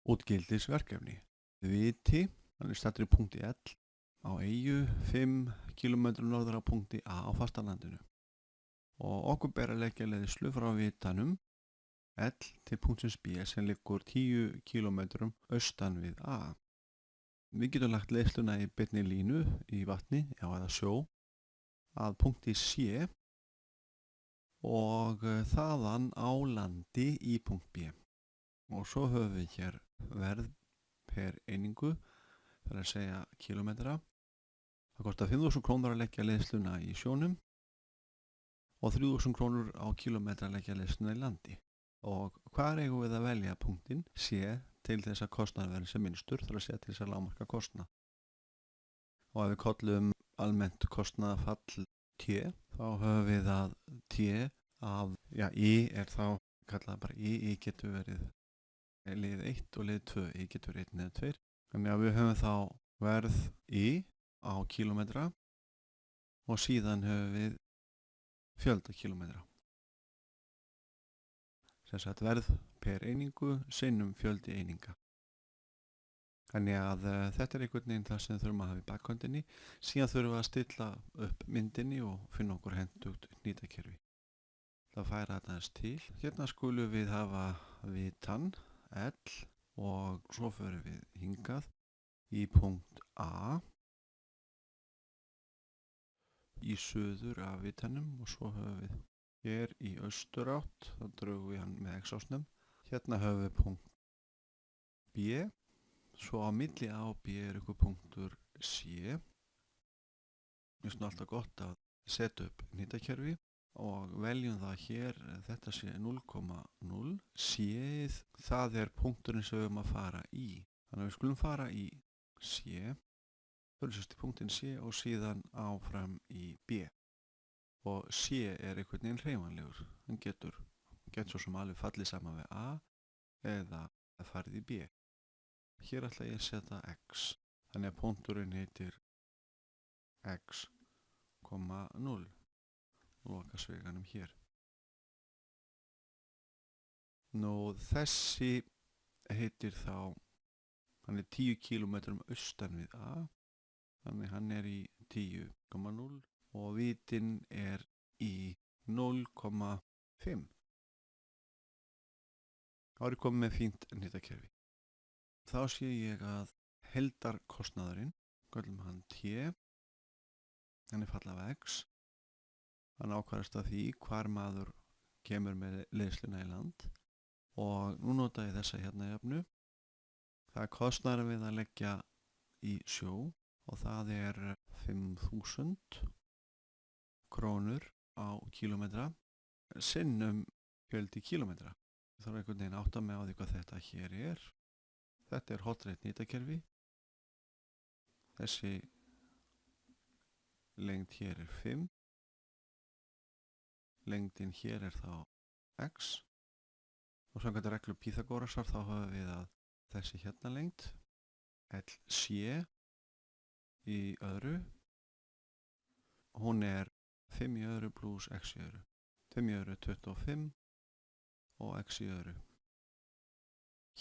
Útgildisverkefni. Viti, hann er staddur í punkti L á eyju 5 km norður af punkti A á fastalandinu. Og okkur ber að leggja leiðslu frá vitanum L til punktsins B sem liggur 10 km austan við A. Við getum lagt leiðsluna í beinni línu í vatni eða sjó að punkti C og þaðan á landi í punkt B. Og svo höfum við hér verð per einingu, það er að segja kilometra. Það kostar 5.000 krónur að leggja leiðsluna í sjónum og 3.000 krónur á kilometra að leggja leiðsluna í landi. Og hvar eigum við að velja punktin C til þess að kostnaður verði sem minnstur, þar að segja til þess að lágmarka kostnað. Og ef við kollum almennt kostnaðarfall T, þá höfum við að T af, I er þá kallað bara I getur verið lið 1 og lið 2, I getur 1 eða 2. Þannig að við höfum þá verð I á kilometra og síðan höfum við fjölda kilometra. Sem sagt verð per einingu sinnum fjöldi eininga. Þannig að þetta er einhvern veginn það sem þurfum að hafa í bakhöndinni. Síðan þurfum við að stilla upp myndinni og finna okkur hentugt hnýtakerfi. Það færa þetta aðeins til. Hérna skulum við hafa vitan L og svo förum við hingað í punkt A í suður af vitanum og svo höfum við hér í austurátt, þá drögum við hann með x-ásnum. Hérna höfum við punkt B, svo á milli A og B er ykkur punktur C. Mér finnst alltaf gott að setja upp hnýtakerfi og veljum það hér, þetta sé 0,0. C-ið, það er punkturinn sem við höfum að fara í. Þannig að við skulum fara í C, fyrir punktin C og síðan áfram í B. Og C er einhvern veginn hreyfanlegur. Hann getur svo sem alveg fallið saman við A eða farið í B. Hér ætla ég að setja X. Þannig að punkturinn heitir X,0. Loka sveganum hér. Nú þessi heitir þá, hann er 10 km austan við A, þannig hann er í 10,0 og vitinn er í 0,5. Þá er ég komið með fínt hnýtakerfi. Þá sé ég að heildarkostnaðurinn, köllum hann T, hann er fallið af X. Hann ákvarðast af því hvar maður kemur með leiðsluna í land og nú nota ég þessa hérna jöfnu. Það kostnar við að leggja í sjó og það er 5.000 krónur á kílómetra sinnum fjöldi kílómetra. Það þarf einhvern veginn að átta mig á því hvað þetta hér er. Þetta er hollreitt hnýtakerfi. Þessi lengd hér er 5. Lengdin hér er þá X og samkvæmt reglu Pýþagórasar þá höfum við að þessi hérna lengd LC í öðru, hún er 5 í öðru pluss X í öðru. 5 í öðru 25 og X í öðru.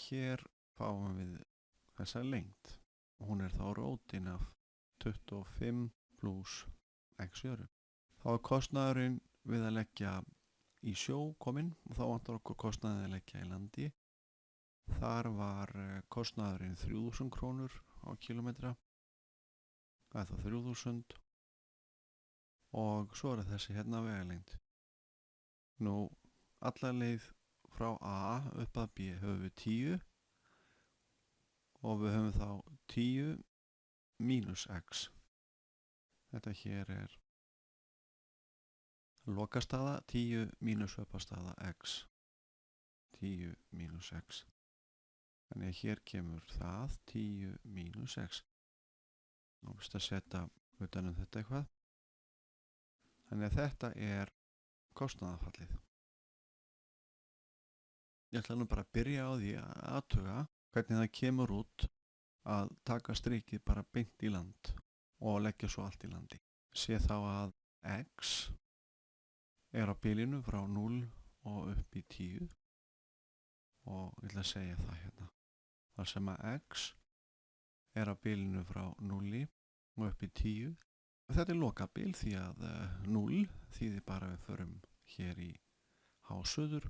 Hér fáum við þessa lengd og hún er þá rótin af 25 pluss X í öðru. Þá er kostnaðurinn við að leggja í sjó kominn og þá vantar okkur kostnaðið að leggja í landi. Þar var kostnaðurinn 3.000 krónur á kílómetra. Það er þá 3.000 og svo er þessi hérna vegalengd. Nú, alla leið frá A upp að B höfum við 10 og við höfum þá 10 mínus X. Þetta hér er lokastaða 10 mínus uppastaða X. 10 mínus X. Þannig að hér kemur það 10 mínus X. Nú veist að setja utan þetta eitthvað. Þannig að þetta er kostnaðarfallið. Ég ætla nú bara að byrja á því að athuga hvernig það kemur út að taka strikið bara beint í land og leggja svo allt í landi. Sé þá að X er á bilinu frá 0 og upp í 10 og ég ætla að segja það hérna. þar sem að x er á bilinu frá 0 og upp í 10. Þetta er lokabil því að 0 þýðir bara við förum hér í hásöður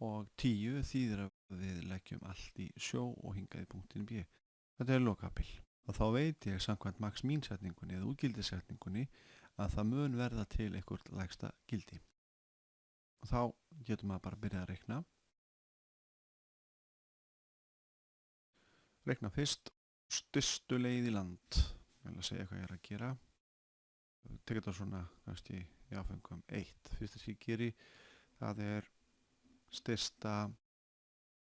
og 10 þýðir að við leggjum allt í sjó og hingað í punktin B. Þetta er lokabil og þá veit ég samkvæmt max mínsetningunni eða útgildisetningunni að það mun verða til einhvert lægsta gildi. Og þá getum maður bara að byrja að reikna. Reikna fyrst stystu leið í land. Ég vil að segja hvað ég er að gera. Tekið þetta svona kannski í áfengum 1. Fyrsta sem ég geri það er stysta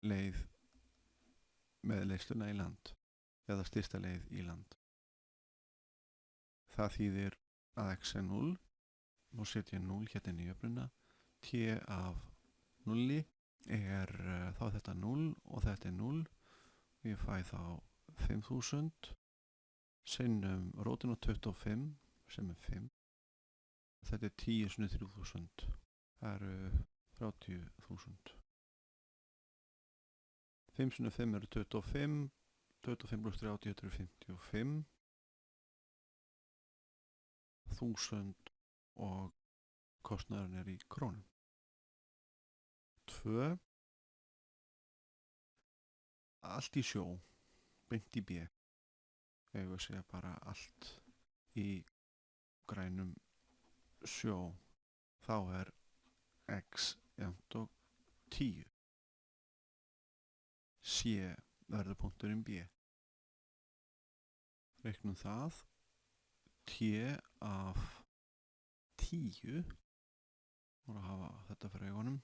leið með leiðsluna í land eða stysta leið í land. Það þýðir að x er 0 og setja 0 hérna inn í jöfnuna. T af 0 er þá þetta 0 og þetta er 0 og ég fæ þá 5000 sinnum rótin á 25 sem er 5. Þetta er 10 sinnum 3000. Það eru 30.000. 5 sinnum 5 eru 25. 25 pluss 30 eru 55. 1000 og kostnaðurinn er í krónum. 2. Allt í sjó, beint í B. Ef við segja bara allt í grænum sjó, þá er x jafnt og 10. C verður punkturinn B. Reiknum það. T af 10 og að hafa þetta fyrir augunum.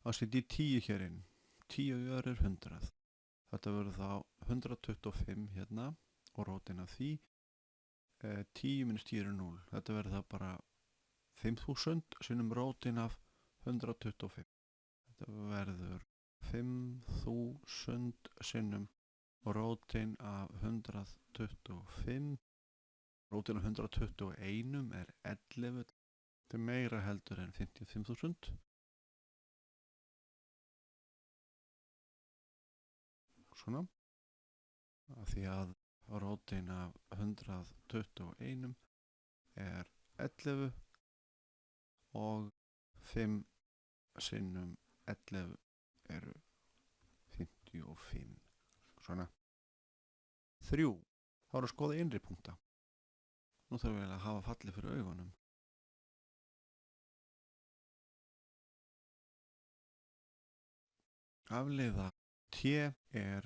Þá setjum ég 10 hér inn. 10 er 100. Þetta verður þá 125 hérna og rótin af því. 10 minus 10 er 0. Þetta verður þá bara 5000 sinnum rótin af 125. Þetta verður 5000 sinnum og rótin af 125. Rótin af 121 er 11. Þetta er meira heldur en 55.000. Svona. Því að rótin af 121 er 11 og 5 sinnum 11 eru 55. Svona. 3. Þá eru að skoða innri punkta. Nú þarf við að hafa fallið fyrir augunum. Afleiða T er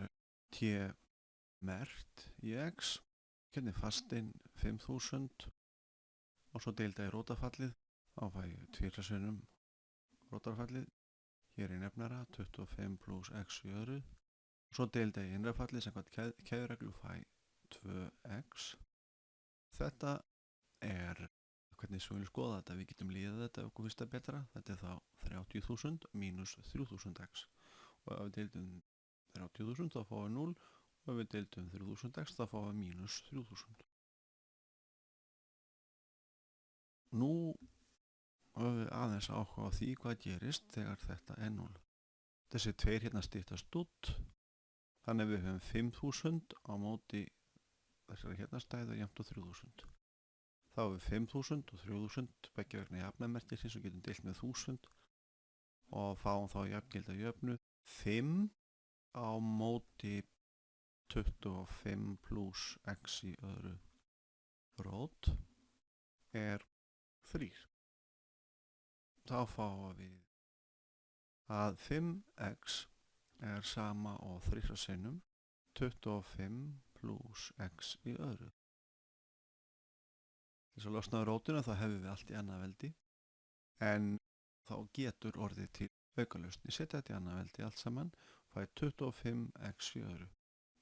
T merkt í x. Hérna er fastinn 5000 og svo deilda ég rótafallið. Þá fæ ég 2 sinnum rótafallið. Hér er nefnara 25 pluss x í öðru. Svo deilda ég innrafallið sem hvað keðjureglu fæ 2x. Þetta er hvernig svo viljum skoða þetta. Við getum líðað þetta ef okkur finnst það betra. Þetta er þá 30.000 mínus 3000x. Og ef við deildum 30.000 þá fáum við 0 og ef við deildum 3000x þá fáum við mínus 3000. Nú höfum við aðeins áhuga á því hvað gerist þegar þetta er 0. Þessi 2 hérna styttast út. Þannig við höfum 5000 á móti þessari hérna stæðu jafnt á 3000. Þá hefur 5000 og 3000 beggja vegna jafnamerkisins og getum deilt með 1000 og fáum þá jafngilda jöfnu 5 á móti 25 pluss x í öðru rót er 3. Þá fáum við að 5x er sama og 3 sinnum 25 pluss x í öðru. Þess að losna á rótina þá hefum við allt í annað veldi en þá getur orðið til aukalausn. Ég setja þetta í annað veldi allt saman og fæ 25x í öðru.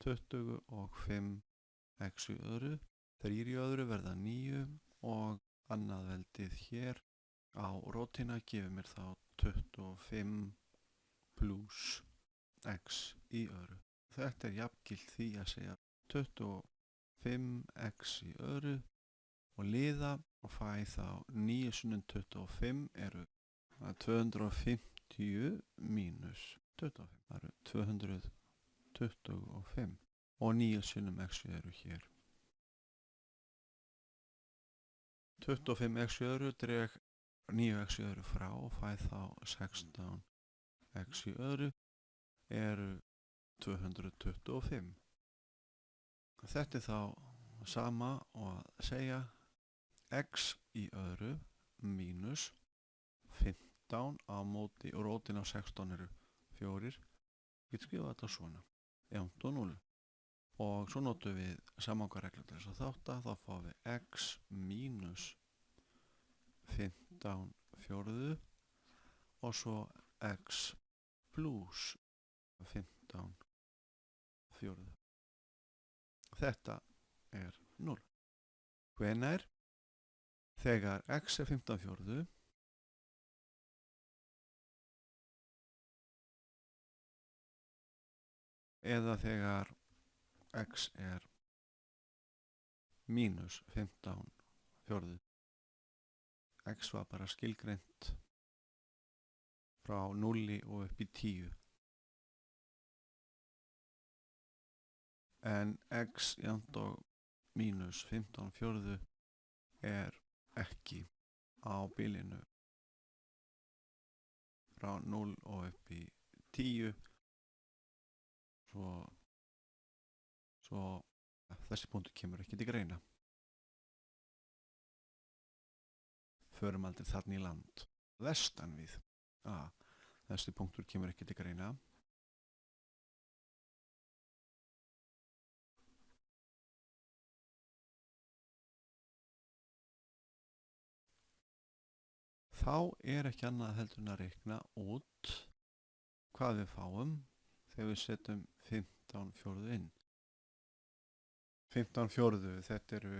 25x í öðru. 3 í öðru verða 9 og annað veldið hér á rótina gefur mér þá 25 pluss x í öðru. Þetta er jafngilt því að segja 25x í öðru og liða og fæ þá 9 sinnum 25 eru 250 mínus 25. Það eru 25 og 9 sinnum x eru hér. 25 x öðru dreg 9 x öðru frá og fæ þá 16 x öðru eru 225. Þetta þá sama og að segja x í öðru mínus 15 á móti og rótin á 16 eru 4. Ég skrifa þetta svona, jafnt og 0. Og svo notum við samangangareglu til þess að þá fáum við x mínus 15 fjórðu og svo x plus 15 fjórðu. Þetta er 0. Hvenær? Þegar x er 15 fjórðu eða þegar x er mínus 15 fjórðu. X var bara skilgreint frá 0 og upp í 10. En x jafnt og mínus 15 fjórðu er ekki á bilinu frá 0 og upp í 10. Svo þessi punktur kemur ekki til greina. Förum aldrei þarna í land. Vestan við. Þessi punktur kemur ekki til greina. Þá er ekki annað heldur en að reikna út hvað við fáum þegar við setjum 15 fjórðu inn. 15 fjórðu, þetta eru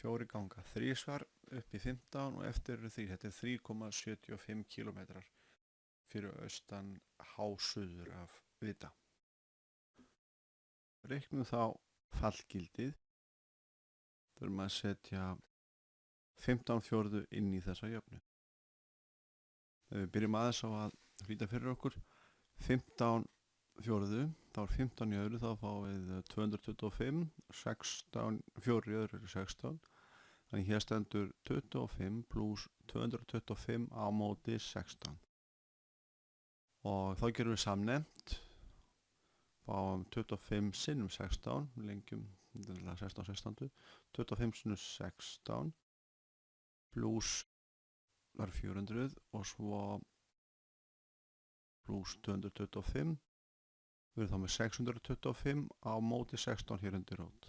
4 ganga 3 upp í 15 og eftir eru 3. Þetta er 3,75 kilometrar fyrir austan hásuður af Vita. Reiknum þá fallgildið. Þurfum að setja 15 fjórðu inn í þessa jöfnu. Ef við byrjum aðeins á að flýta fyrir okkur 15 fjórðu, þá er 15 í öðru, þá fáum við 225, 16, 4 í öðru eru 16. Þannig hér stendur 25 pluss 225 á móti 16. Og þá gerum við samnefnt, fáum 25 sinnum 16, lengjum 16, 25 sinnum 16 pluss var 400 og svo pluss 225. Við erum þá með 625 á móti 16 hér undir rót.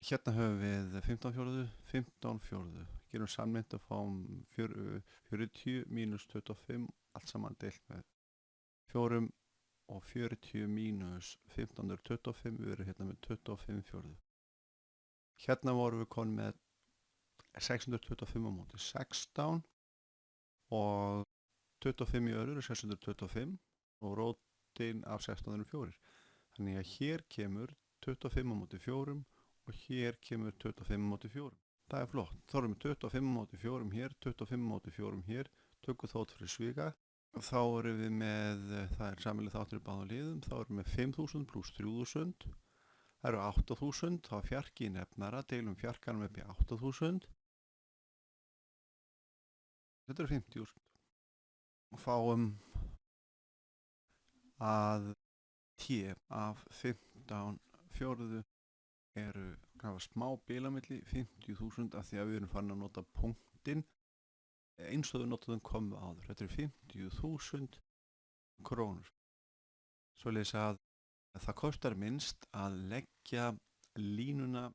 Hérna höfum við 15 fjórðu, 15 fjórðu. Gerum samnefnt að fáum 40 mínus 25, allt saman deilt með 4 og 40 mínus 15 er 25, við erum hérna með 25 fjórðu. Hérna vorum við konum með 625 á móti 16 og 25 í öðru er 625 og rótin af 16 eru 4. Þannig að hér kemur 25 á móti 4 og hér kemur 25 á móti 4. Það er flott. Þá erum við 25 á móti 4 hér, 25 á móti 4 hér, tökum þótt fyrir sviga. Þá erum við með, það er sameiginleg þáttur í báðum liðum, þá erum við 5.000 pluss 3.000. Það eru 8.000, þá er fjarki í nefnara, deilum fjarkanum upp í 8.000. Þetta eru 50.000. Fáum að 10 af 15 fjórðu eru smá bilamilli 50.000 af því að við erum farin að nota punktinn eins og við notaðum komu áður. Þetta eru 50.000 krónur. Svoleiðis að það kostar minnst að leggja línuna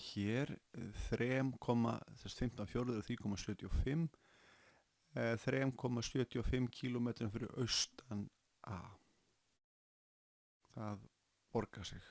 hér 3,15 fjórðu 3,75 3,75 kilometrum fyrir austan A. Það borgar sig.